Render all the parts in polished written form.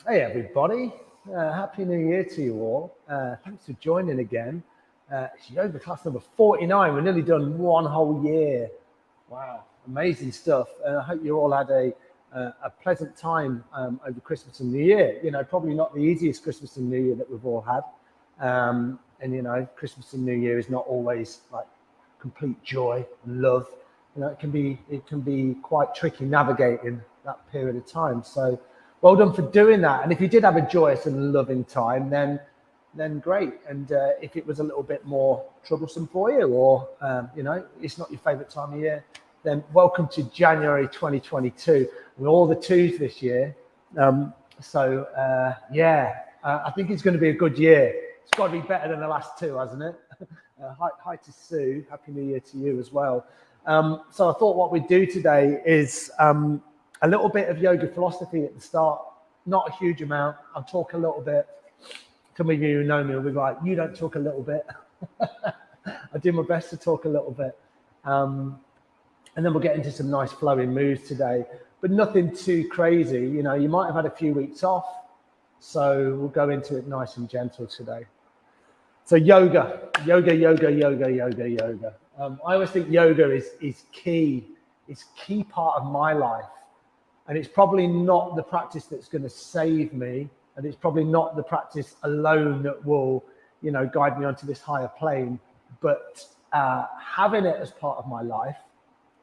Hey everybody, Happy New Year to you all. Thanks for joining again. It's yoga class number 49. We're nearly done one whole year. Wow, amazing stuff. I hope you all had a pleasant time over Christmas and New Year. You know, probably not the easiest Christmas and New Year that we've all had. And you know, Christmas and New Year is not always like complete joy and love. You know, it can be quite tricky navigating that period of time. So well done for doing that. And if you did have a joyous and loving time, then great. And if it was a little bit more troublesome for you, or you know, it's not your favorite time of year, then welcome to January 2022 with all the twos this year. I think it's going to be a good year. It's got to be better than the last two, hasn't it? Hi to Sue. Happy New Year to you as well. So I thought what we'd do today is a little bit of yoga philosophy at the start, not a huge amount. I'll talk a little bit. Some of you who know me will be like, you don't talk a little bit. I do my best to talk a little bit. And then we'll get into some nice flowing moves today, but nothing too crazy. You know, you might have had a few weeks off, so we'll go into it nice and gentle today. So yoga. I always think yoga is key. It's a key part of my life. And it's probably not the practice that's going to save me. And it's probably not the practice alone that will, you know, guide me onto this higher plane. But having it as part of my life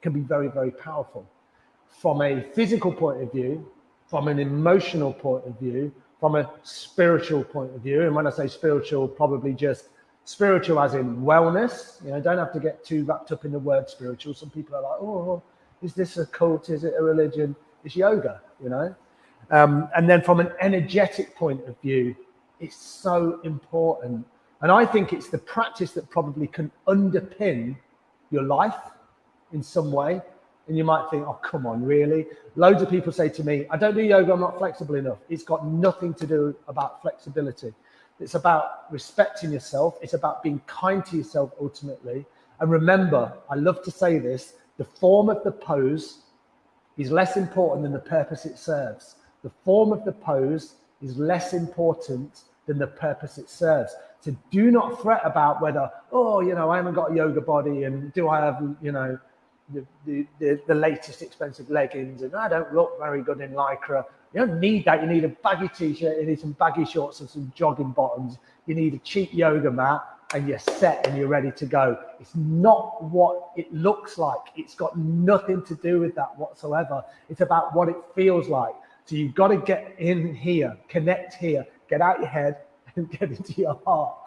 can be very, very powerful. From a physical point of view, from an emotional point of view, from a spiritual point of view. And when I say spiritual, probably just spiritual as in wellness. You know, don't have to get too wrapped up in the word spiritual. Some people are like, oh, is this a cult? Is it a religion? It's yoga, you know. And then from an energetic point of view, it's so important. And I think it's the practice that probably can underpin your life in some way. And you might think, oh, come on, really? Loads of people say to me, I don't do yoga, I'm not flexible enough. It's got nothing to do about flexibility. It's about respecting yourself. It's about being kind to yourself ultimately. And remember, I love to say this, the form of the pose is less important than the purpose it serves. The form of the pose is less important than the purpose it serves. So do not fret about whether, oh, you know, I haven't got a yoga body and do I have, you know, the latest expensive leggings and I don't look very good in Lycra. You don't need that. You need a baggy t-shirt, you need some baggy shorts and some jogging bottoms. You need a cheap yoga mat and you're set and you're ready to go. It's not what it looks like. It's got nothing to do with that whatsoever. It's about what it feels like. So you've got to get in here, connect here, get out your head and get into your heart.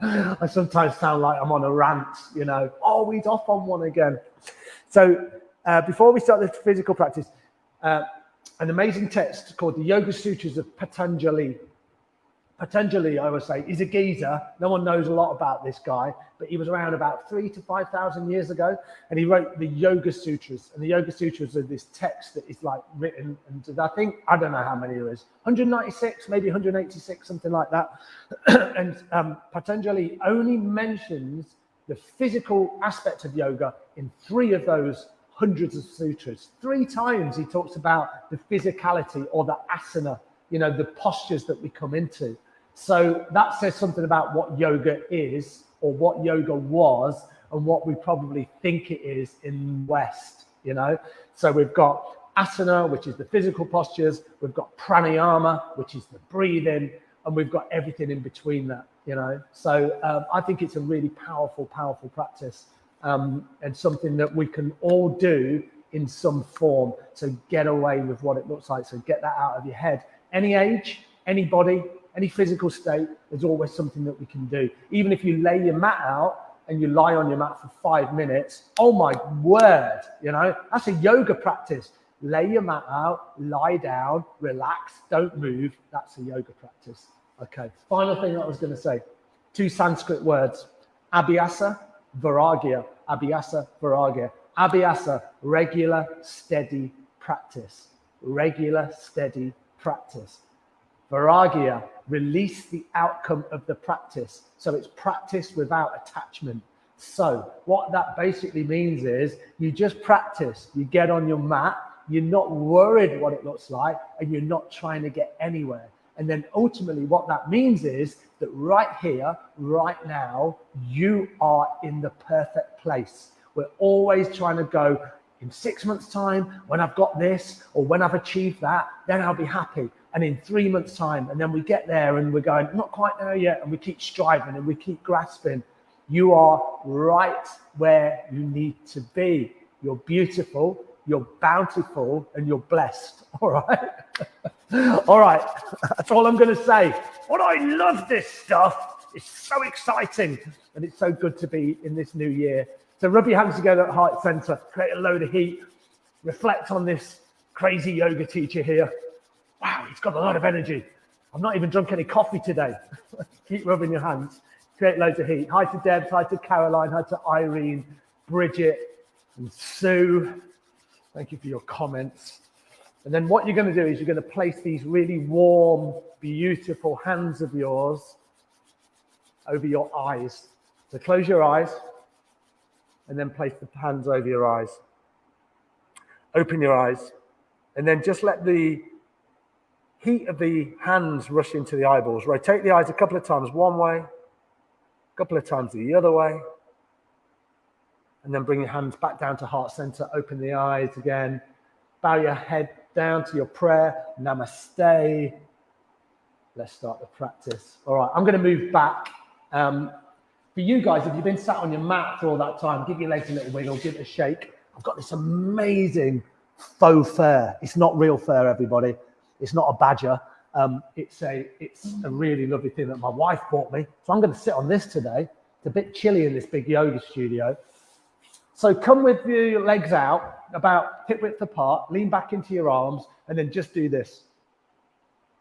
I sometimes sound like I'm on a rant, you know. Oh, he's off on one again. So before we start the physical practice, an amazing text called the Yoga Sutras of Patanjali. Patanjali, I would say, is a geezer. No one knows a lot about this guy, but he was around about 3,000 to 5,000 years ago, and he wrote the Yoga Sutras. And the Yoga Sutras are this text that is like written, and I don't know how many there is, 196, maybe 186, something like that. And Patanjali only mentions the physical aspect of yoga in 3 of those hundreds of sutras. 3 times he talks about the physicality or the asana, you know, the postures that we come into. So that says something about what yoga is or what yoga was and what we probably think it is in the West, you know. So we've got asana, which is the physical postures. We've got pranayama, which is the breathing, and we've got everything in between that, you know. So I think it's a really powerful practice and something that we can all do in some form. So get away with what it looks like. So get that out of your head. Any age, any body, any physical state, there's always something that we can do. Even if you lay your mat out and you lie on your mat for 5 minutes, oh my word, you know, that's a yoga practice. Lay your mat out, lie down, relax, don't move. That's a yoga practice. Okay, final thing that I was going to say. 2 Sanskrit words, abhyasa, vairagya. Abhyasa, vairagya. Abhyasa, regular, steady practice. Regular, steady practice. Vairagya, release the outcome of the practice. So it's practice without attachment. So what that basically means is you just practice. You get on your mat, you're not worried what it looks like, and you're not trying to get anywhere. And then ultimately what that means is that right here, right now, you are in the perfect place. We're always trying to go, in 6 months' time, when I've got this, or when I've achieved that, then I'll be happy. And in 3 months' time, and then we get there and we're going, not quite there yet, and we keep striving and we keep grasping. You are right where you need to be. You're beautiful, you're bountiful, and you're blessed. All right? All right, that's all I'm going to say. But I love this stuff. It's so exciting, and it's so good to be in this new year. So rub your hands together at heart center, create a load of heat, reflect on this crazy yoga teacher here. Wow, he's got a lot of energy. I've not even drunk any coffee today. Keep rubbing your hands, create loads of heat. Hi to Deb, hi to Caroline, hi to Irene, Bridget, and Sue. Thank you for your comments. And then what you're going to do is you're going to place these really warm, beautiful hands of yours over your eyes. So close your eyes and then place the hands over your eyes. Open your eyes and then just let the heat of the hands rush into the eyeballs. Rotate the eyes a couple of times one way, a couple of times the other way. And then bring your hands back down to heart center. Open the eyes again. Bow your head down to your prayer. Namaste. Let's start the practice. All right, I'm going to move back. For you guys, if you've been sat on your mat for all that time, give your legs a little wiggle, give it a shake. I've got this amazing faux fur. It's not real fur, everybody. It's not a badger. It's a really lovely thing that my wife bought me. So I'm going to sit on this today. It's a bit chilly in this big yoga studio. So come with your legs out, about hip width apart, lean back into your arms, and then just do this.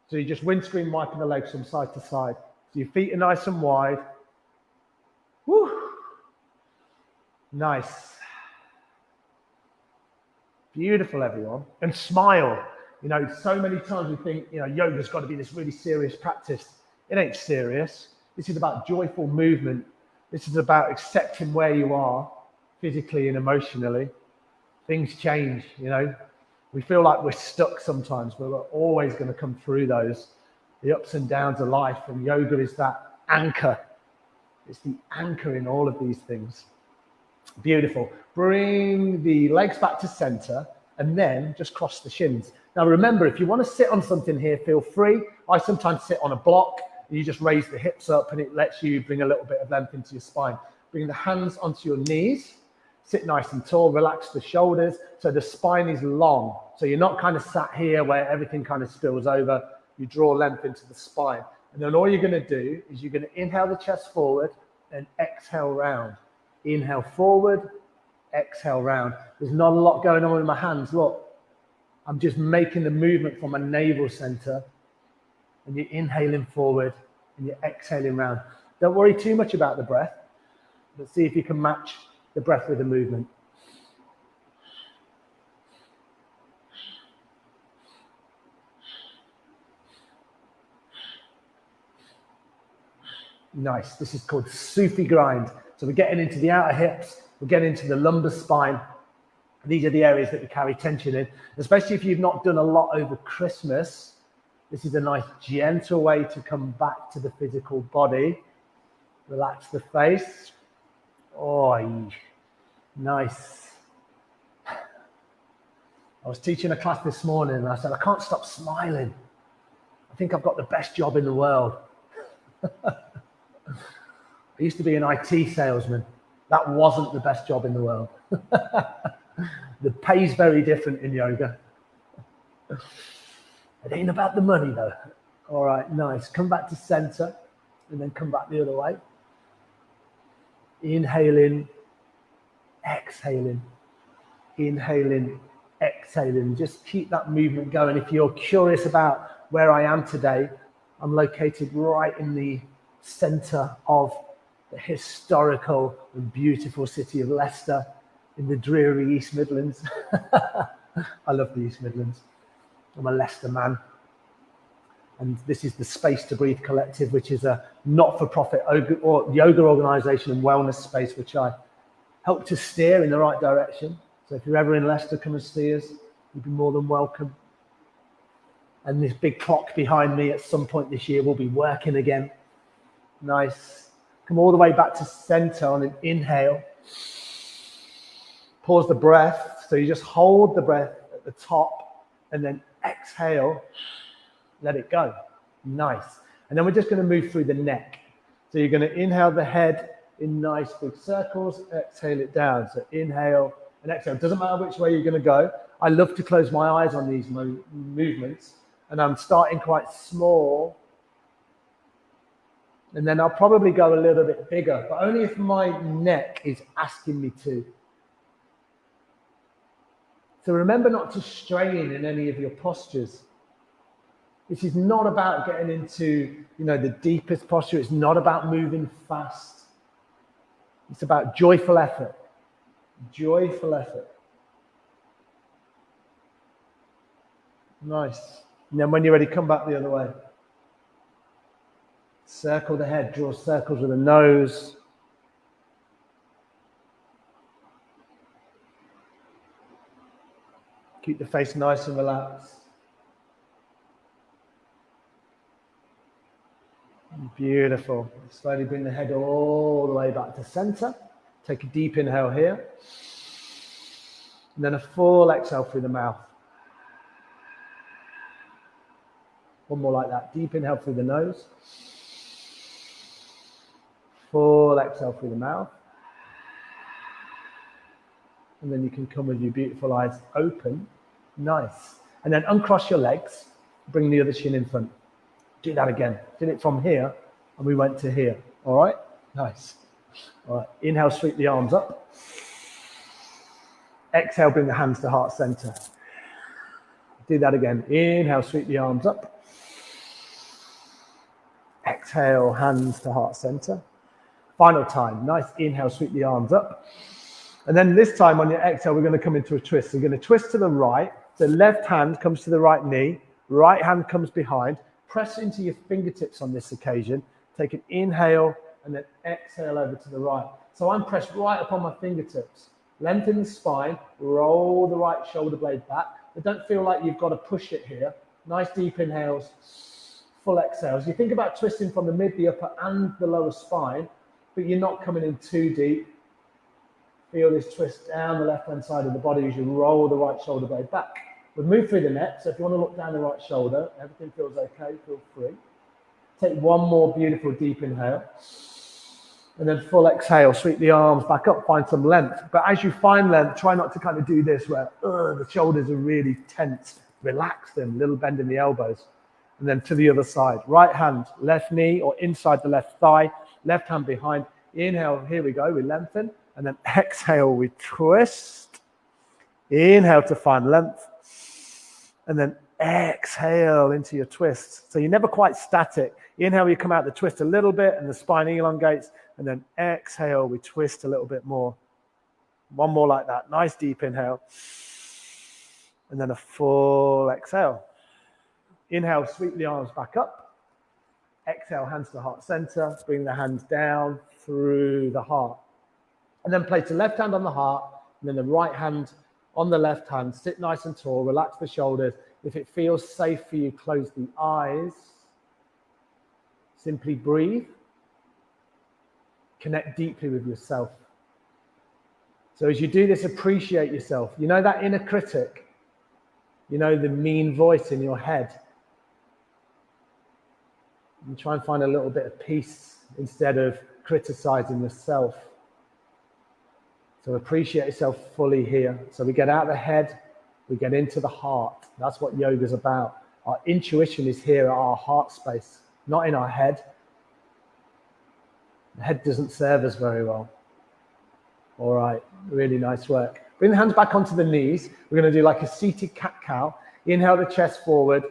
So you're just windscreen wiping the legs from side to side. So your feet are nice and wide. Woo! Nice. Beautiful, everyone. And smile. You know, so many times we think, you know, yoga's got to be this really serious practice. It ain't serious. This is about joyful movement. This is about accepting where you are, physically and emotionally. Things change, you know. We feel like we're stuck sometimes, but we're always going to come through those, the ups and downs of life. And yoga is that anchor. It's the anchor in all of these things. Beautiful. Bring the legs back to center and then just cross the shins. Now remember, if you want to sit on something here, feel free. I sometimes sit on a block and you just raise the hips up and it lets you bring a little bit of length into your spine. Bring the hands onto your knees. Sit nice and tall, relax the shoulders so the spine is long. So you're not kind of sat here where everything kind of spills over. You draw length into the spine. And then all you're going to do is you're going to inhale the chest forward and exhale round. Inhale forward, exhale round. There's not a lot going on with my hands. Look, I'm just making the movement from my navel center. And you're inhaling forward and you're exhaling round. Don't worry too much about the breath. But see if you can match the breath with the movement. Nice. This is called Sufi Grind. So we're getting into the outer hips. We're getting into the lumbar spine. These are the areas that we carry tension in, especially if you've not done a lot over Christmas. This is a nice, gentle way to come back to the physical body. Relax the face. Oh, nice. I was teaching a class this morning and I said, I can't stop smiling. I think I've got the best job in the world. I used to be an IT salesman. That wasn't the best job in the world. The pay's very different in yoga. It ain't about the money though. All right, nice. Come back to center and then come back the other way. Inhaling, exhaling, inhaling, exhaling. Just keep that movement going. If you're curious about where I am today, I'm located right in the center of the historical and beautiful city of Leicester in the dreary East Midlands. I love the East Midlands. I'm a Leicester man. And this is the Space to Breathe Collective, which is a not-for-profit yoga organization and wellness space, which I help to steer in the right direction. So if you're ever in Leicester, come and see us. you'd be more than welcome. And this big clock behind me at some point this year will be working again. Nice. Come all the way back to center on an inhale. Pause the breath. So you just hold the breath at the top and then exhale. Let it go. Nice. And then we're just going to move through the neck. So you're going to inhale the head in nice big circles, exhale it down. So inhale and exhale. Doesn't matter which way you're going to go. I love to close my eyes on these movements, and I'm starting quite small. And then I'll probably go a little bit bigger, but only if my neck is asking me to. So remember not to strain in any of your postures. This is not about getting into, the deepest posture. It's not about moving fast. It's about joyful effort. Joyful effort. Nice. And then when you're ready, come back the other way. Circle the head, draw circles with the nose. Keep the face nice and relaxed. Beautiful. Slowly bring the head all the way back to center. Take a deep inhale here. And then a full exhale through the mouth. One more like that. Deep inhale through the nose. Full exhale through the mouth. And then you can come with your beautiful eyes open. Nice. And then uncross your legs. Bring the other shin in front. Do that again. Did it from here, and we went to here. All right? Nice. All right. Inhale, sweep the arms up. Exhale, bring the hands to heart center. Do that again. Inhale, sweep the arms up. Exhale, hands to heart center. Final time. Nice. Inhale, sweep the arms up. And then this time on your exhale, we're going to come into a twist. So we're going to twist to the right. The left hand comes to the right knee. Right hand comes behind. Press into your fingertips on this occasion. Take an inhale and then exhale over to the right. So I'm pressed right upon my fingertips. Lengthen the spine, roll the right shoulder blade back. But don't feel like you've got to push it here. Nice deep inhales, full exhales. You think about twisting from the mid, the upper and the lower spine, but you're not coming in too deep. Feel this twist down the left-hand side of the body as you roll the right shoulder blade back. We'll move through the neck, so if you want to look down the right shoulder, everything feels okay, feel free. Take one more beautiful deep inhale. And then full exhale, sweep the arms back up, find some length. But as you find length, try not to kind of do this where the shoulders are really tense. Relax them, little bend in the elbows. And then to the other side. Right hand, left knee or inside the left thigh, left hand behind. Inhale, here we go, we lengthen. And then exhale, we twist. Inhale to find length. And then exhale into your twist. So you're never quite static. Inhale, you come out the twist a little bit and the spine elongates. And then exhale, we twist a little bit more. One more like that. Nice deep inhale. And then a full exhale. Inhale, sweep the arms back up. Exhale, hands to heart center. Bring the hands down through the heart. And then place the left hand on the heart and then the right hand on the left hand. Sit nice and tall, relax the shoulders. If it feels safe for you, close the eyes. Simply breathe. Connect deeply with yourself. So as you do this, appreciate yourself. You know that inner critic? You know the mean voice in your head? And try and find a little bit of peace instead of criticizing yourself. So appreciate yourself fully here. So we get out of the head, we get into the heart. That's what yoga is about. Our intuition is here at our heart space, not in our head. The head doesn't serve us very well. All right, really nice work. Bring the hands back onto the knees. We're going to do like a seated cat-cow. Inhale the chest forward,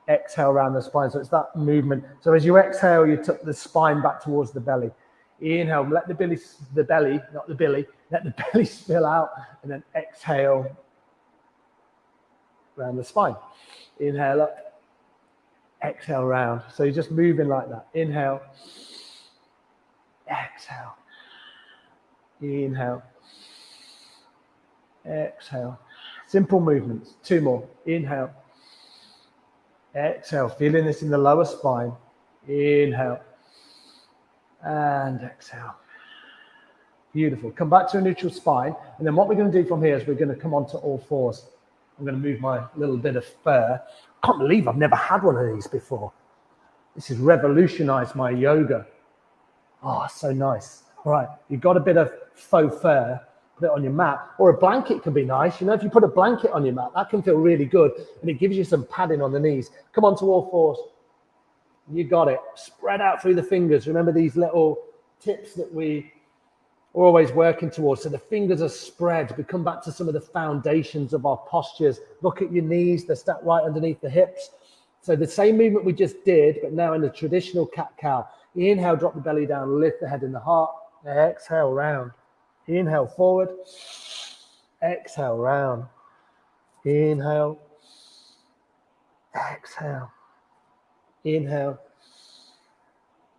exhale around the spine. So it's that movement. So as you exhale, you tuck the spine back towards the belly. Inhale, let let the belly spill out, and then exhale around the spine. Inhale up, exhale round. So you're just moving like that. Inhale, exhale, inhale, exhale. Simple movements. 2 more. Inhale. Exhale. Feeling this in the lower spine. Inhale. And exhale. Beautiful. Come back to a neutral spine. And then what we're going to do from here is we're going to come onto all fours. I'm going to move my little bit of fur. I can't believe I've never had one of these before. This has revolutionized my yoga. Oh, so nice. All right. You've got a bit of faux fur. Put it on your mat. Or a blanket can be nice. You know, if you put a blanket on your mat, that can feel really good. And it gives you some padding on the knees. Come onto all fours. You got it. Spread out through the fingers. Remember these little tips that we are always working towards. So the fingers are spread. We come back to some of the foundations of our postures. Look at your knees. They're stacked right underneath the hips. So the same movement we just did, but now in the traditional cat-cow. Inhale, drop the belly down, lift the head and the heart. Exhale, round. Inhale, forward. Exhale, round. Inhale. Exhale. Inhale.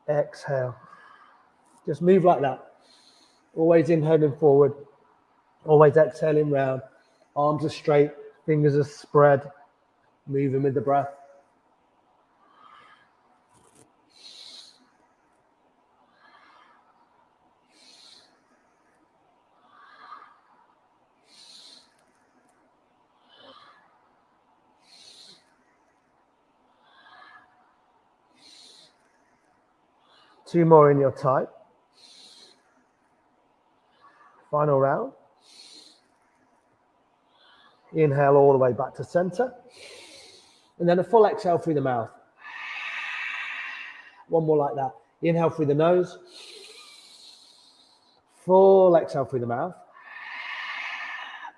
Exhale. Just move like that. Always inhaling forward. Always exhaling round. Arms are straight. Fingers are spread. Moving with the breath. Two more in your type. Final round. Inhale all the way back to center. And then a full exhale through the mouth. One more like that. Inhale through the nose. Full exhale through the mouth.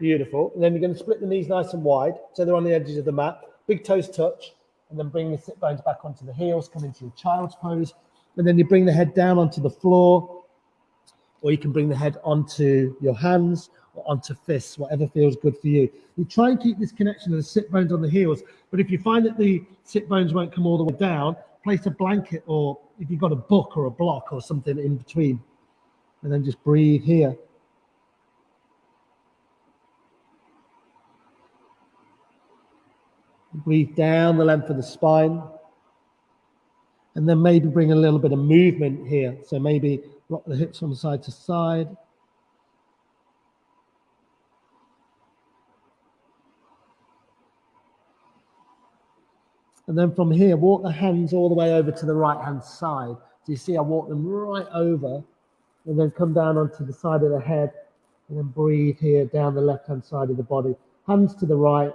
Beautiful. And then you're going to split the knees nice and wide so they're on the edges of the mat. Big toes touch. And then bring the sit bones back onto the heels. Come into your child's pose. And then you bring the head down onto the floor, or you can bring the head onto your hands or onto fists, whatever feels good for you. You try and keep this connection of the sit bones on the heels, but if you find that the sit bones won't come all the way down, place a blanket, or if you've got a book or a block or something in between, and then just breathe here. Breathe down the length of the spine. And then maybe bring a little bit of movement here. So maybe rock the hips from side to side. And then from here, walk the hands all the way over to the right-hand side. So you see I walk them right over and then come down onto the side of the head and then breathe here down the left-hand side of the body. Hands to the right,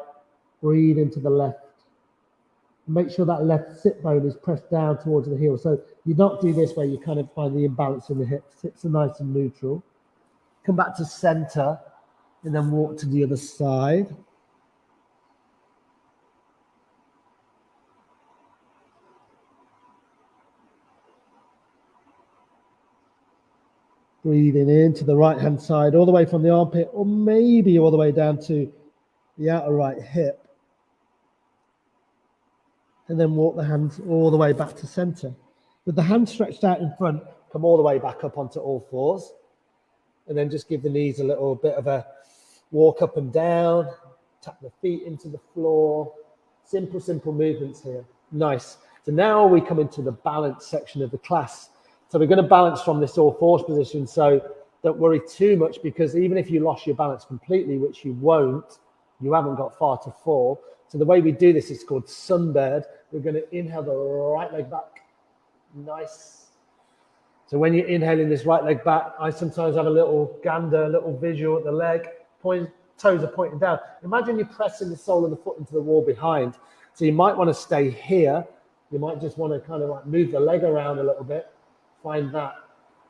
breathe into the left. Make sure that left sit bone is pressed down towards the heel. So you don't do this where you kind of find the imbalance in the hips. Hips are nice and neutral. Come back to center and then walk to the other side. Breathing into the right-hand side, all the way from the armpit, or maybe all the way down to the outer right hip. And then walk the hands all the way back to center. With the hands stretched out in front, come all the way back up onto all fours. And then just give the knees a little bit of a walk up and down. Tap the feet into the floor. Simple, simple movements here. Nice. So now we come into the balance section of the class. So we're going to balance from this all fours position. So don't worry too much, because even if you lost your balance completely, which you won't, you haven't got far to fall. So the way we do this is called sunbird. We're going to inhale the right leg back. Nice. So when you're inhaling this right leg back, I sometimes have a little gander, a little visual at the leg. Toes are pointing down. Imagine you're pressing the sole of the foot into the wall behind. So you might want to stay here. You might just want to kind of like move the leg around a little bit. Find that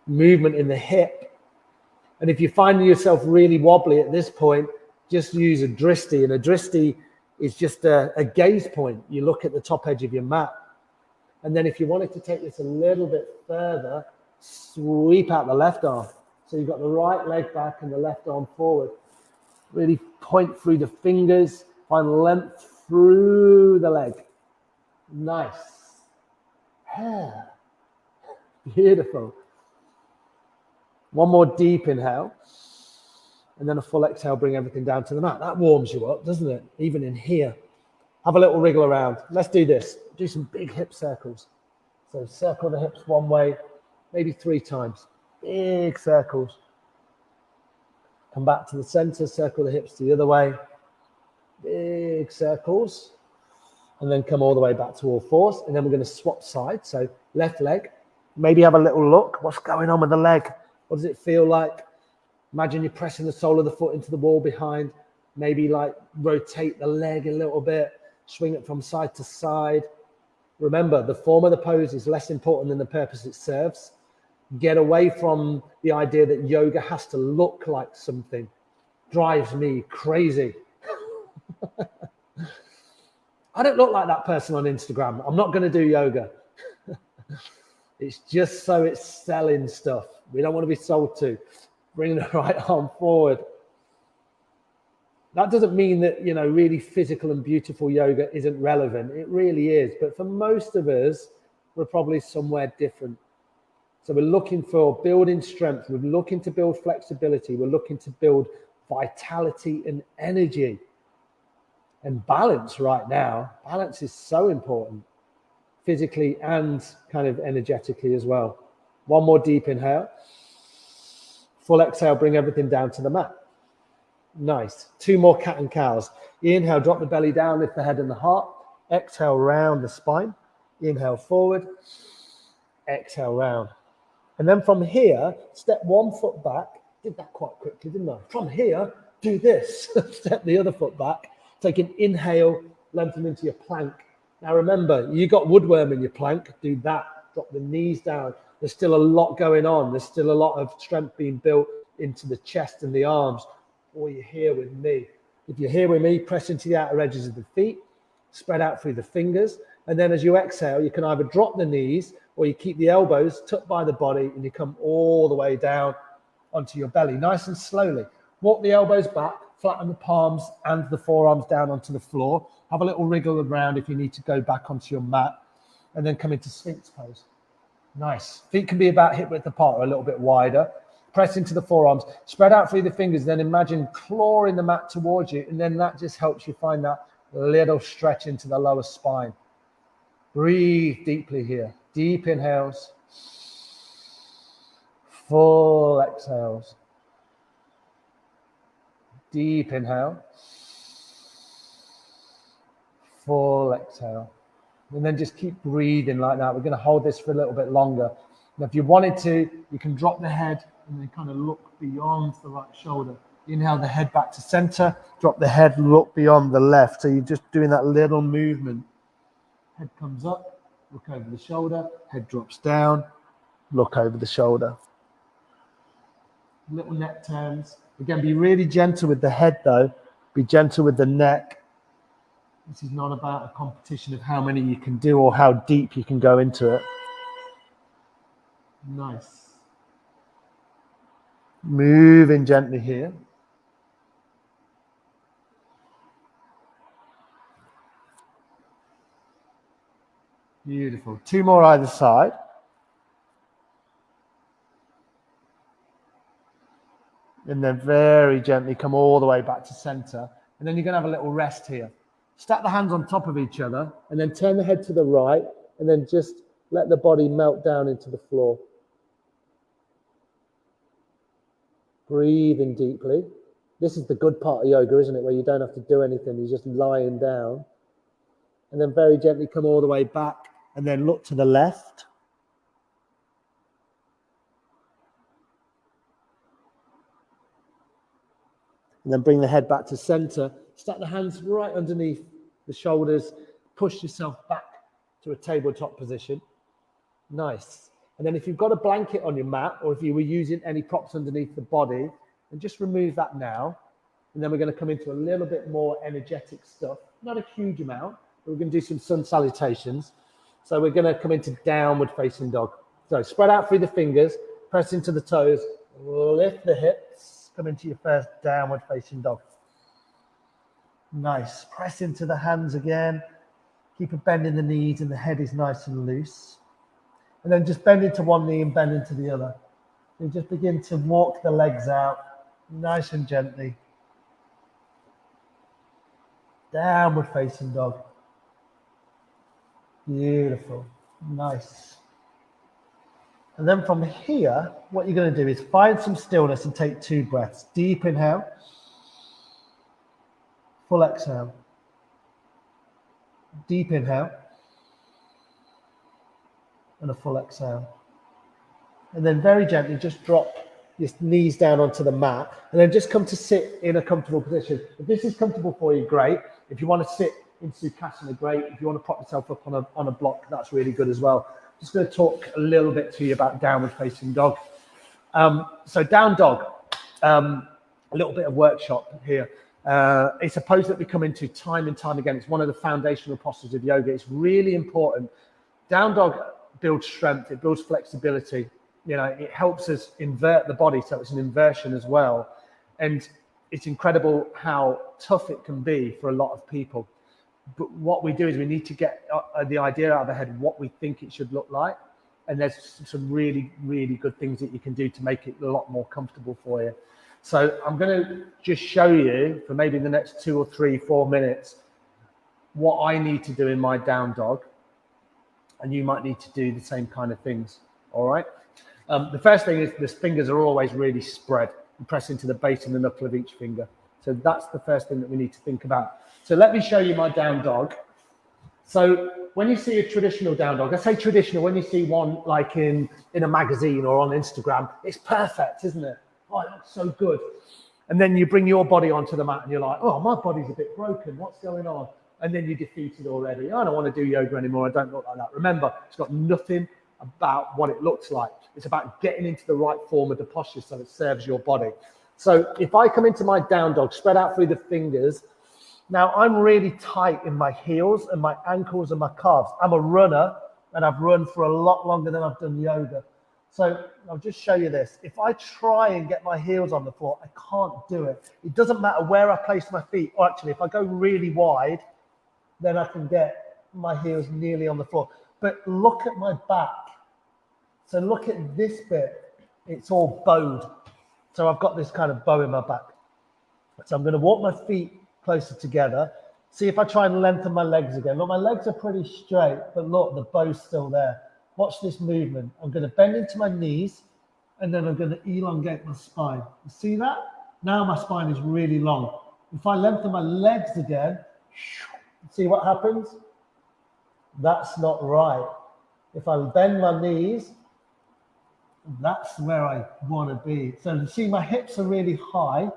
movement in the hip. And if you find yourself really wobbly at this point, just use a dristi. And a dristi is just a gaze point. You look at the top edge of your mat. And then if you wanted to take this a little bit further, sweep out the left arm. So you've got the right leg back and the left arm forward. Really point through the fingers, find length through the leg. Nice. Beautiful. One more deep inhale. and then a full exhale, bring everything down to the mat. That warms you up, doesn't it? Even in here. Have a little wriggle around. Let's do this. Do some big hip circles. So circle the hips one way, maybe 3 times. Big circles. Come back to the center, circle the hips the other way. Big circles. And then come all the way back to all fours. And then we're going to swap sides. So left leg. Maybe have a little look. What's going on with the leg? What does it feel like? Imagine you're pressing the sole of the foot into the wall behind. Maybe like rotate the leg a little bit. Swing it from side to side. Remember, the form of the pose is less important than the purpose it serves. Get away from the idea that yoga has to look like something. Drives me crazy. I don't look like that person on Instagram. I'm not going to do yoga. It's just so it's selling stuff. We don't want to be sold to. Bring the right arm forward. That doesn't mean that, you know, really physical and beautiful yoga isn't relevant. It really is. But for most of us, we're probably somewhere different. So we're looking for building strength. We're looking to build flexibility. We're looking to build vitality and energy. And balance right now. Balance is so important. Physically and kind of energetically as well. One more deep inhale. Full exhale, bring everything down to the mat. Nice. 2 more cat and cows. Inhale, drop the belly down, lift the head and the heart. Exhale, round the spine. Inhale, forward. Exhale, round. And then from here, step 1 foot back. Did that quite quickly, didn't I? From here, do this. Step the other foot back. Take an inhale, lengthen into your plank. Now remember, you got woodworm in your plank. Do that. Drop the knees down. There's still a lot going on. There's still a lot of strength being built into the chest and the arms. Or you're here with me. If you're here with me, press into the outer edges of the feet, spread out through the fingers. And then as you exhale, you can either drop the knees or you keep the elbows tucked by the body and you come all the way down onto your belly, nice and slowly. Walk the elbows back, flatten the palms and the forearms down onto the floor. Have a little wriggle around if you need to go back onto your mat. And then come into Sphinx Pose. Nice. Feet can be about hip width apart or a little bit wider. Press into the forearms, spread out through the fingers, then imagine clawing the mat towards you, and then that just helps you find that little stretch into the lower spine. Breathe deeply here. Deep inhales. Full exhales. Deep inhale. Full exhale. And then just keep breathing like that. We're going to hold this for a little bit longer. Now, if you wanted to, you can drop the head and then kind of look beyond the right shoulder. Inhale the head back to center, drop the head, look beyond the left. So you're just doing that little movement. Head comes up, look over the shoulder, head drops down, look over the shoulder. Little neck turns. Again, be really gentle with the head though. Be gentle with the neck. This is not about a competition of how many you can do or how deep you can go into it. Nice. Moving gently here. Beautiful. 2 more either side. And then very gently come all the way back to center. And then you're going to have a little rest here. Stack the hands on top of each other and then turn the head to the right and then just let the body melt down into the floor. Breathing deeply. This is the good part of yoga, isn't it? Where you don't have to do anything. You're just lying down. And then very gently come all the way back and then look to the left. And then bring the head back to center. Stack the hands right underneath the shoulders. Push yourself back to a tabletop position. Nice. And then if you've got a blanket on your mat or if you were using any props underneath the body, then just remove that now. And then we're going to come into a little bit more energetic stuff. Not a huge amount, but we're going to do some sun salutations. So we're going to come into downward facing dog. So spread out through the fingers, press into the toes, lift the hips, come into your first downward facing dog. Nice. Press into the hands again. Keep a bend in the knees and the head is nice and loose. And then just bend into one knee and bend into the other. And just begin to walk the legs out Nice and gently. Downward facing dog. Beautiful. Nice. And then from here, what you're going to do is find some stillness and take 2 breaths. Deep inhale. Full exhale. Deep inhale. And a full exhale. And then very gently just drop your knees down onto the mat and then just come to sit in a comfortable position. If this is comfortable for you, great. If you want to sit in Sukhasana, great. If you want to prop yourself up on a block, that's really good as well. Just going to talk a little bit to you about downward facing dog. So down dog, a little bit of workshop here. It's a pose that we come into time and time again. It's one of the foundational postures of yoga. It's really important. Down dog builds strength. It builds flexibility. You know, it helps us invert the body, so it's an inversion as well. And it's incredible how tough it can be for a lot of people. But what we do is we need to get the idea out of the head what we think it should look like. And there's some really, really good things that you can do to make it a lot more comfortable for you. So I'm going to just show you for maybe the next 2 or 3, 4 minutes what I need to do in my down dog. And you might need to do the same kind of things. All right. The first thing is the fingers are always really spread and press into the base and the knuckle of each finger. So that's the first thing that we need to think about. So let me show you my down dog. So when you see a traditional down dog, I say traditional, when you see one like in a magazine or on Instagram, it's perfect, isn't it? Oh, it looks so good. And then you bring your body onto the mat and you're like, oh, my body's a bit broken. What's going on? And then you're defeated already. I don't want to do yoga anymore. I don't look like that. Remember, it's got nothing about what it looks like. It's about getting into the right form of the posture so it serves your body. So if I come into my down dog, spread out through the fingers. Now I'm really tight in my heels and my ankles and my calves. I'm a runner and I've run for a lot longer than I've done yoga. So I'll just show you this. If I try and get my heels on the floor, I can't do it. It doesn't matter where I place my feet. Or actually, if I go really wide, then I can get my heels nearly on the floor. But look at my back. So look at this bit. It's all bowed. So I've got this kind of bow in my back. So I'm going to walk my feet closer together. See if I try and lengthen my legs again. Look, my legs are pretty straight, but look, the bow's still there. Watch this movement. I'm going to bend into my knees, and then I'm going to elongate my spine. You see that? Now my spine is really long. If I lengthen my legs again, see what happens? That's not right. If I bend my knees, that's where I want to be. So you see my hips are really high.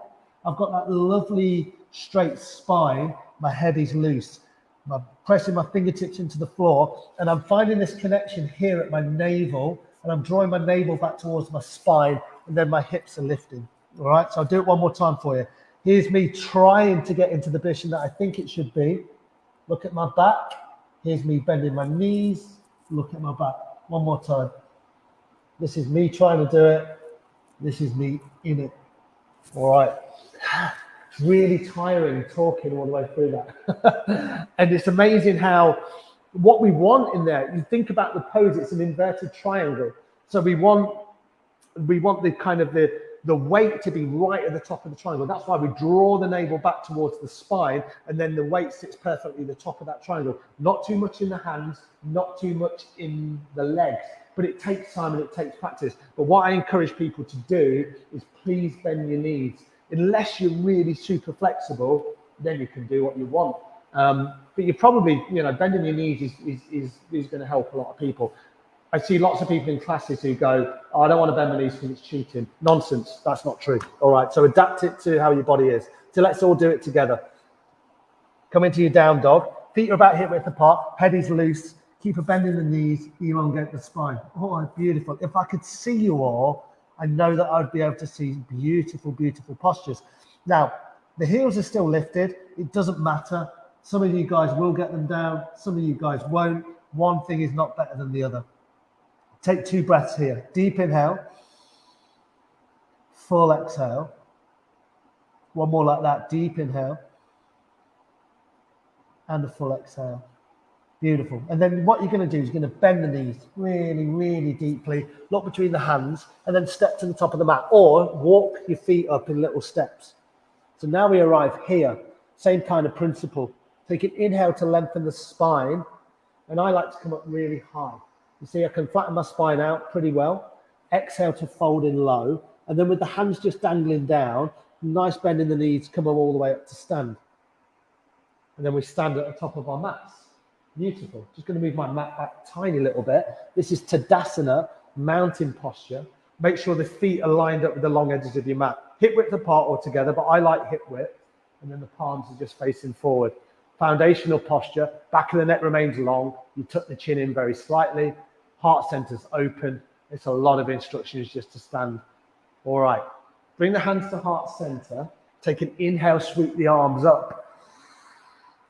I've got that lovely straight spine. My head is loose. I'm pressing my fingertips into the floor, and I'm finding this connection here at my navel, and I'm drawing my navel back towards my spine, and then my hips are lifting. All right, so I'll do it one more time for you. Here's me trying to get into the position that I think it should be. Look at my back. Here's me bending my knees. Look at my back. One more time. This is me trying to do it. This is me in it. All right. It's really tiring talking all the way through that. And it's amazing how what we want in there, you think about the pose, it's an inverted triangle. So we want the kind of the weight to be right at the top of the triangle. That's why we draw the navel back towards the spine, and then the weight sits perfectly at the top of that triangle. Not too much in the hands, not too much in the legs, but it takes time and it takes practice. But what I encourage people to do is please bend your knees. Unless you're really super flexible, then you can do what you want. But you're probably, bending your knees is going to help a lot of people. I see lots of people in classes who go, oh, I don't want to bend my knees because it's cheating. Nonsense. That's not true. All right. So adapt it to how your body is. So let's all do it together. Come into your down dog. Feet are about hip width apart. Head is loose. Keep bending the knees. Elongate the spine. Oh, beautiful. If I could see you all, I know that I'd be able to see beautiful, beautiful postures. Now, the heels are still lifted. It doesn't matter. Some of you guys will get them down. Some of you guys won't. One thing is not better than the other. Take 2 breaths here. Deep inhale. Full exhale. One more like that. Deep inhale. And a full exhale. Beautiful. And then what you're going to do is you're going to bend the knees really, really deeply, look between the hands, and then step to the top of the mat, or walk your feet up in little steps. So now we arrive here, same kind of principle. Take an inhale to lengthen the spine, and I like to come up really high. You see, I can flatten my spine out pretty well. Exhale to fold in low, and then with the hands just dangling down, nice bend in the knees, come all the way up to stand. And then we stand at the top of our mats. Beautiful. Just going to move my mat back a tiny little bit. This is Tadasana, mountain posture. Make sure the feet are lined up with the long edges of your mat. Hip width apart altogether, but I like hip width. And then the palms are just facing forward. Foundational posture. Back of the neck remains long. You tuck the chin in very slightly. Heart center's open. It's a lot of instructions just to stand. All right. Bring the hands to heart center. Take an inhale, sweep the arms up.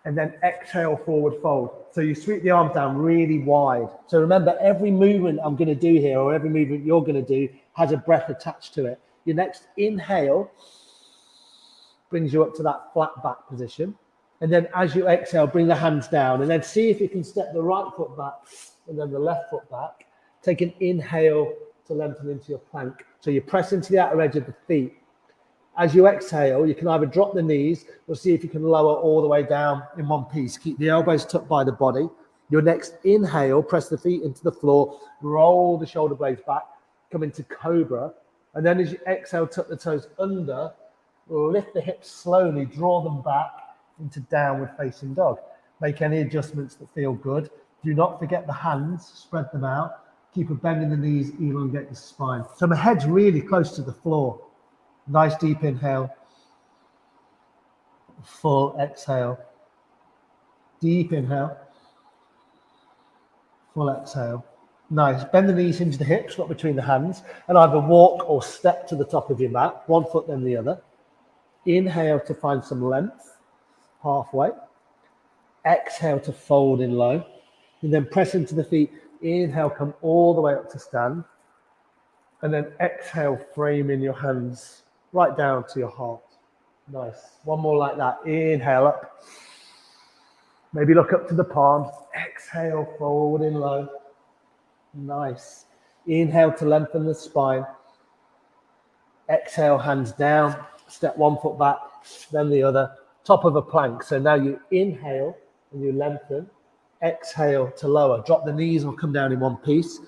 And then exhale, forward fold. So you sweep the arms down really wide. So remember, every movement I'm going to do here, or every movement you're going to do, has a breath attached to it. Your next inhale brings you up to that flat back position. And then as you exhale, bring the hands down. And then see if you can step the right foot back and then the left foot back. Take an inhale to lengthen into your plank. So you press into the outer edge of the feet. As you exhale, you can either drop the knees or see if you can lower all the way down in one piece. Keep the elbows tucked by the body. Your next inhale, press the feet into the floor, roll the shoulder blades back, come into cobra. And then as you exhale, tuck the toes under, lift the hips slowly, draw them back into downward facing dog. Make any adjustments that feel good. Do not forget the hands, spread them out. Keep a bend in the knees, elongate the spine. So my head's really close to the floor. Nice deep inhale, full exhale, deep inhale, full exhale. Nice, bend the knees into the hips, not between the hands, and either walk or step to the top of your mat, one foot then the other. Inhale to find some length, halfway. Exhale to fold in low, and then press into the feet. Inhale, come all the way up to stand, and then exhale, frame in your hands right down to your heart. Nice. One more like that. Inhale up. Maybe look up to the palms. Exhale, forward in low. Nice. Inhale to lengthen the spine. Exhale, hands down. Step one foot back, then the other. Top of a plank. So now you inhale and you lengthen. Exhale to lower. Drop the knees or come down in one piece.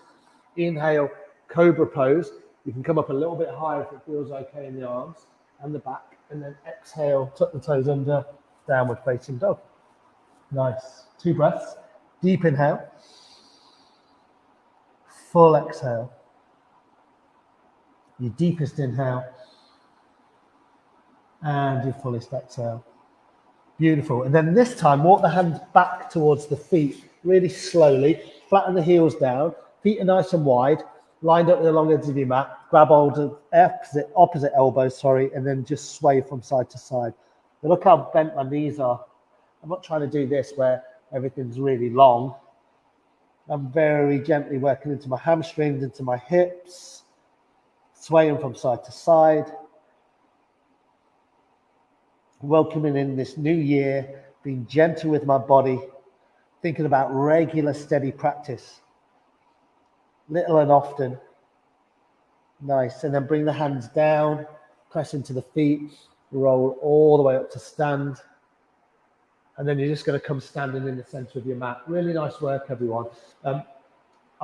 Inhale, cobra pose. You can come up a little bit higher if it feels okay in the arms and the back. And then exhale, tuck the toes under, downward facing dog. Nice. 2 breaths. Deep inhale. Full exhale. Your deepest inhale. And your fullest exhale. Beautiful. And then this time, walk the hands back towards the feet, really slowly. Flatten the heels down. Feet are nice and wide. Lined up with the long edge of your mat, grab hold of opposite elbows, and then just sway from side to side. But look how bent my knees are. I'm not trying to do this where everything's really long. I'm very gently working into my hamstrings, into my hips, swaying from side to side. Welcoming in this new year, being gentle with my body, thinking about regular, steady practice. Little and often. Nice. And then bring the hands down, press into the feet, roll all the way up to stand. And then you're just going to come standing in the center of your mat. Really nice work, everyone. I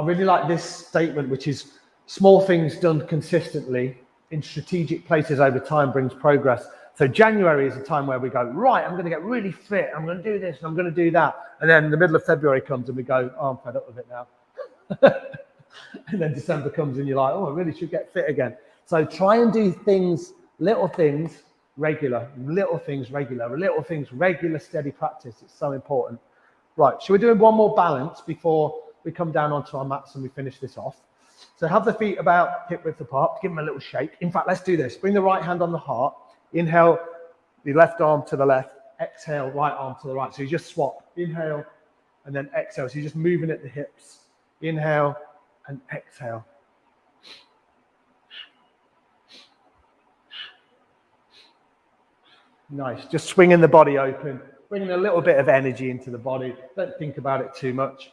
really like this statement, which is small things done consistently in strategic places over time brings progress. So January is a time where we go, right, I'm going to get really fit. I'm going to do this and I'm going to do that. And then the middle of February comes and we go, oh, I'm fed up with it now. And then December comes and you're like, oh, I really should get fit again. So try and do things, little things, regular, little things, regular, steady practice. It's so important. Right, so we're doing one more balance before we come down onto our mats and we finish this off. So have the feet about hip width apart, give them a little shake. In fact, let's do this. Bring the right hand on the heart. Inhale, the left arm to the left. Exhale, right arm to the right. So you just swap. Inhale and then exhale. So you're just moving at the hips. Inhale and exhale. Nice. Just swinging the body open. bringing a little bit of energy into the body. Don't think about it too much.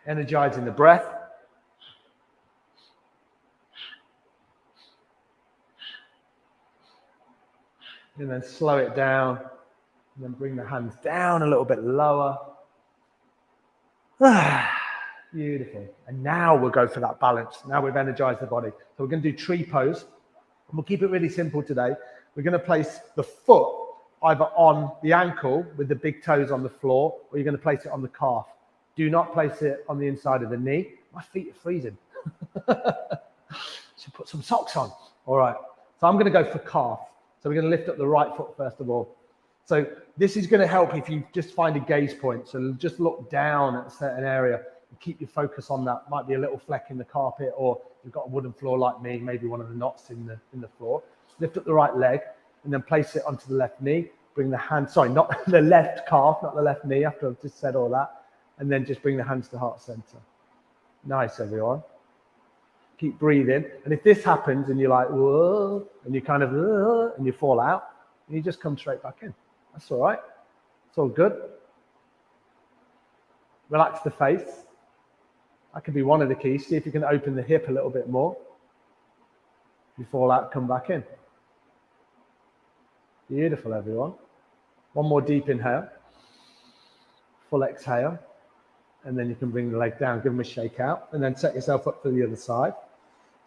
Energizing the breath. And then slow it down. And then bring the hands down a little bit lower. Beautiful. And now we'll go for that balance. Now we've energized the body. So we're going to do tree pose. And we'll keep it really simple today. We're going to place the foot either on the ankle with the big toes on the floor, or you're going to place it on the calf. Do not place it on the inside of the knee. My feet are freezing. So put some socks on. All right. So I'm going to go for calf. So we're going to lift up the right foot first of all. So this is going to help if you just find a gaze point. So just look down at a certain area and keep your focus on that. Might be a little fleck in the carpet, or you've got a wooden floor like me, maybe one of the knots in the floor. Lift up the right leg and then place it onto the left knee. Bring the hand, sorry, not the left calf, not the left knee, after I've just said all that. And then just bring the hands to heart center. Nice, everyone. Keep breathing. And if this happens and you're like, whoa, and you kind of, and you fall out, you just come straight back in. That's all right. It's all good. Relax the face. That could be one of the keys. See if you can open the hip a little bit more. If you fall out, come back in. Beautiful, everyone. One more deep inhale. Full exhale. And then you can bring the leg down, give them a shake out, and then set yourself up for the other side.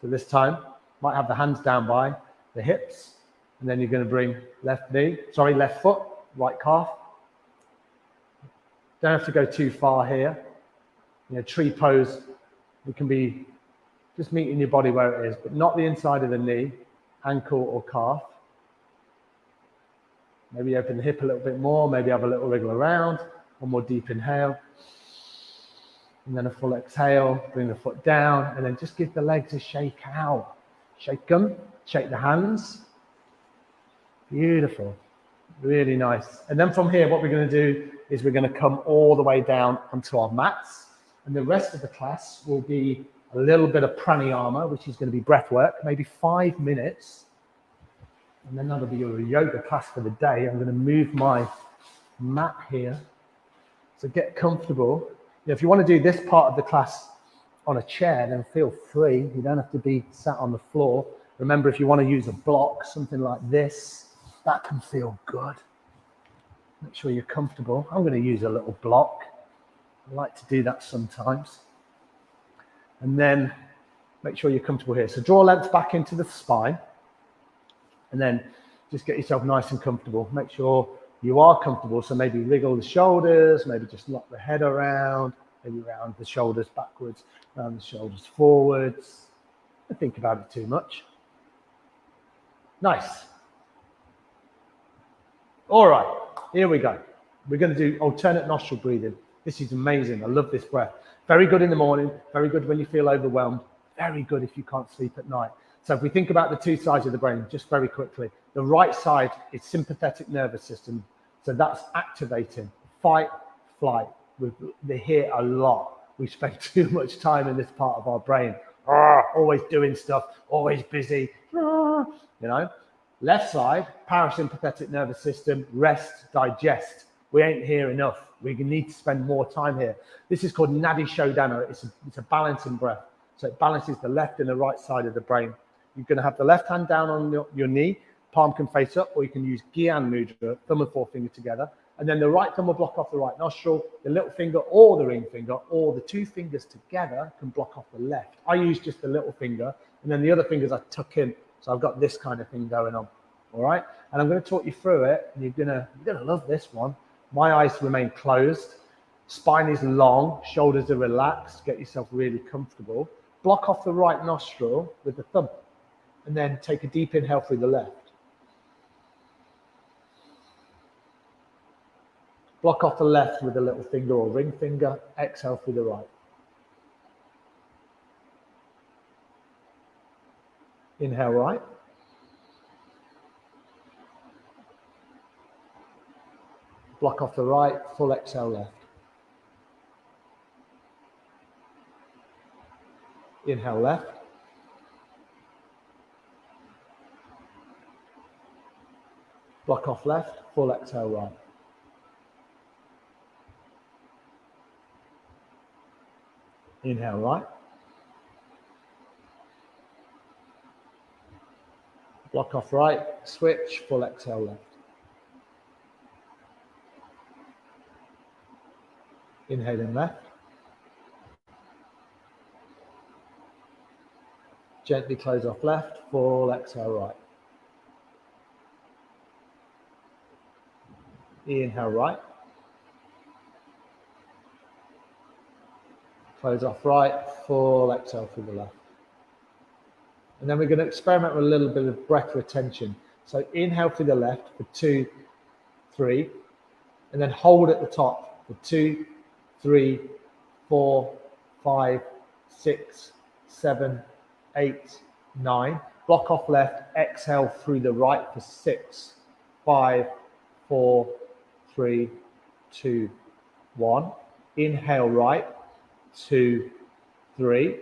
So this time, might have the hands down by the hips, and then you're going to bring left foot, right calf. Don't have to go too far here. You know, tree pose, it can be just meeting your body where it is, but not the inside of the knee, ankle or calf. Maybe open the hip a little bit more, maybe have a little wriggle around. One more deep inhale. And then a full exhale, bring the foot down, and then just give the legs a shake out. Shake them, shake the hands. Beautiful, really nice. And then from here, what we're going to do is we're going to come all the way down onto our mats. And the rest of the class will be a little bit of pranayama, which is going to be breath work, maybe 5 minutes. And then that'll be your yoga class for the day. I'm going to move my mat here. So get comfortable. If you want to do this part of the class on a chair, then feel free. You don't have to be sat on the floor. Remember, if you want to use a block, something like this, that can feel good. Make sure you're comfortable. I'm going to use a little block. I like to do that sometimes. And then make sure you're comfortable here. So draw length back into the spine. And then just get yourself nice and comfortable. Make sure you are comfortable, so maybe wriggle the shoulders, maybe just lock the head around, maybe round the shoulders backwards, round the shoulders forwards. Don't think about it too much. Nice. All right, here we go. We're going to do alternate nostril breathing. This is amazing. I love this breath. Very good in the morning, very good when you feel overwhelmed, very good if you can't sleep at night. So if we think about the two sides of the brain, just very quickly, the right side is sympathetic nervous system. So that's activating fight, flight. They hear a lot. We spend too much time in this part of our brain. Always doing stuff, always busy. You know, left side, parasympathetic nervous system, rest, digest. We ain't here enough. We need to spend more time here. This is called Nadi Shodano. It's a balancing breath. So it balances the left and the right side of the brain. You're going to have the left hand down on your knee, palm can face up, or you can use Gyan Mudra, thumb and forefinger together. And then the right thumb will block off the right nostril, the little finger or the ring finger, or the two fingers together can block off the left. I use just the little finger, and then the other fingers I tuck in. So I've got this kind of thing going on. All right. And I'm going to talk you through it, and you're gonna love this one. My eyes remain closed, spine is long, shoulders are relaxed, get yourself really comfortable. Block off the right nostril with the thumb, and then take a deep inhale through the left. Block off the left with a little finger or ring finger, exhale through the right. Inhale right. Block off the right, full exhale left. Inhale left. Block off left, full exhale right. Inhale right. Block off right, switch, full exhale left. Inhaling left. Gently close off left, full exhale right. Inhale right. Close off right, full exhale through the left. And then we're going to experiment with a little bit of breath retention. So inhale through the left for 2, 3, and then hold at the top for 2, 3, 4, 5, 6, 7, 8, 9. Block off left, exhale through the right for 6, 5, 4, 3, 2, 1. Inhale right, 2, 3.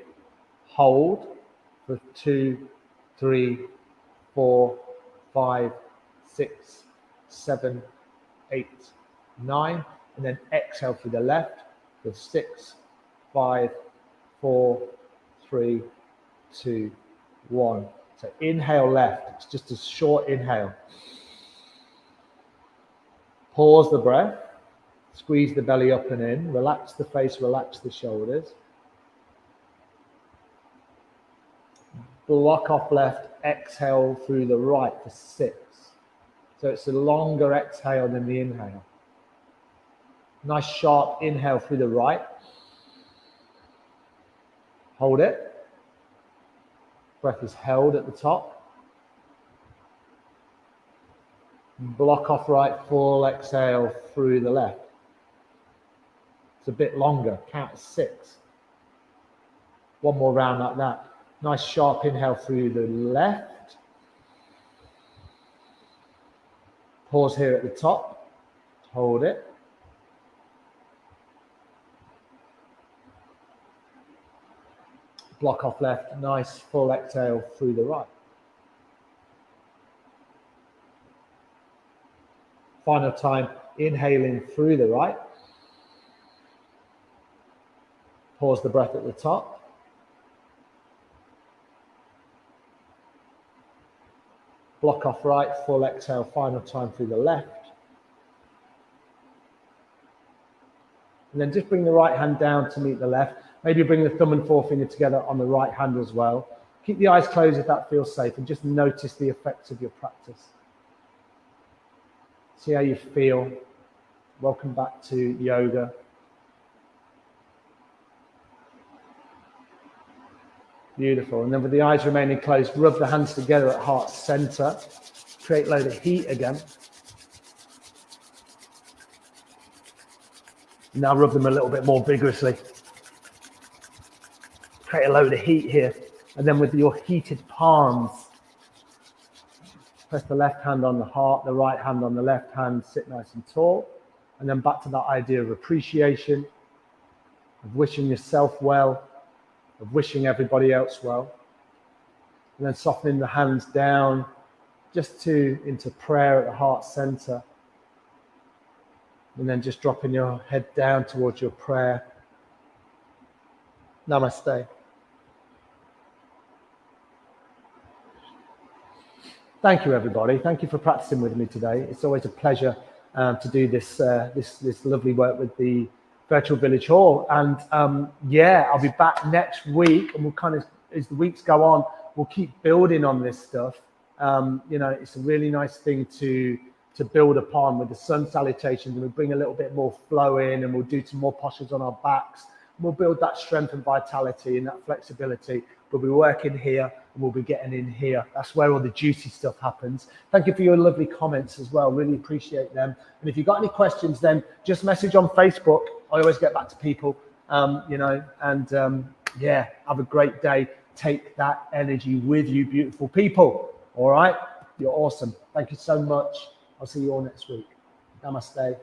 Hold for 2, 3, 4, 5, 6, 7, 8, 9. And then exhale through the left for 6, 5, 4, 3, 2, 1. So inhale left. It's just a short inhale. Pause the breath. Squeeze the belly up and in. Relax the face, relax the shoulders. Block off left. Exhale through the right for 6. So it's a longer exhale than the inhale. Nice sharp inhale through the right. Hold it. Breath is held at the top. Block off right, full exhale through the left. It's a bit longer, count 6. One more round like that. Nice sharp inhale through the left. Pause here at the top. Hold it. Block off left, nice full exhale through the right. Final time, inhaling through the right. Pause the breath at the top. Block off right, full exhale, final time through the left. And then just bring the right hand down to meet the left. Maybe bring the thumb and forefinger together on the right hand as well. Keep the eyes closed if that feels safe, and just notice the effects of your practice. See how you feel. Welcome back to yoga. Beautiful. And then with the eyes remaining closed, rub the hands together at heart center. Create a load of heat again. Now rub them a little bit more vigorously. Create a load of heat here. And then with your heated palms, press the left hand on the heart, the right hand on the left hand, sit nice and tall. And then back to that idea of appreciation, of wishing yourself well, of wishing everybody else well. And then softening the hands down just into prayer at the heart center. And then just dropping your head down towards your prayer. Namaste. Thank you, everybody. Thank you for practicing with me today. It's always a pleasure to do this lovely work with the Virtual Village Hall. And yeah, I'll be back next week, and we'll kind of, as the weeks go on, we'll keep building on this stuff. You know, it's a really nice thing to build upon with the sun salutations, and we'll bring a little bit more flow in, and we'll do some more postures on our backs. We'll build that strength and vitality and that flexibility. We'll be working here and we'll be getting in here. That's where all the juicy stuff happens. Thank you for your lovely comments as well. Really appreciate them. And if you've got any questions, then just message on Facebook. I always get back to people, you know, and yeah, have a great day. Take that energy with you, beautiful people. All right. You're awesome. Thank you so much. I'll see you all next week. Namaste.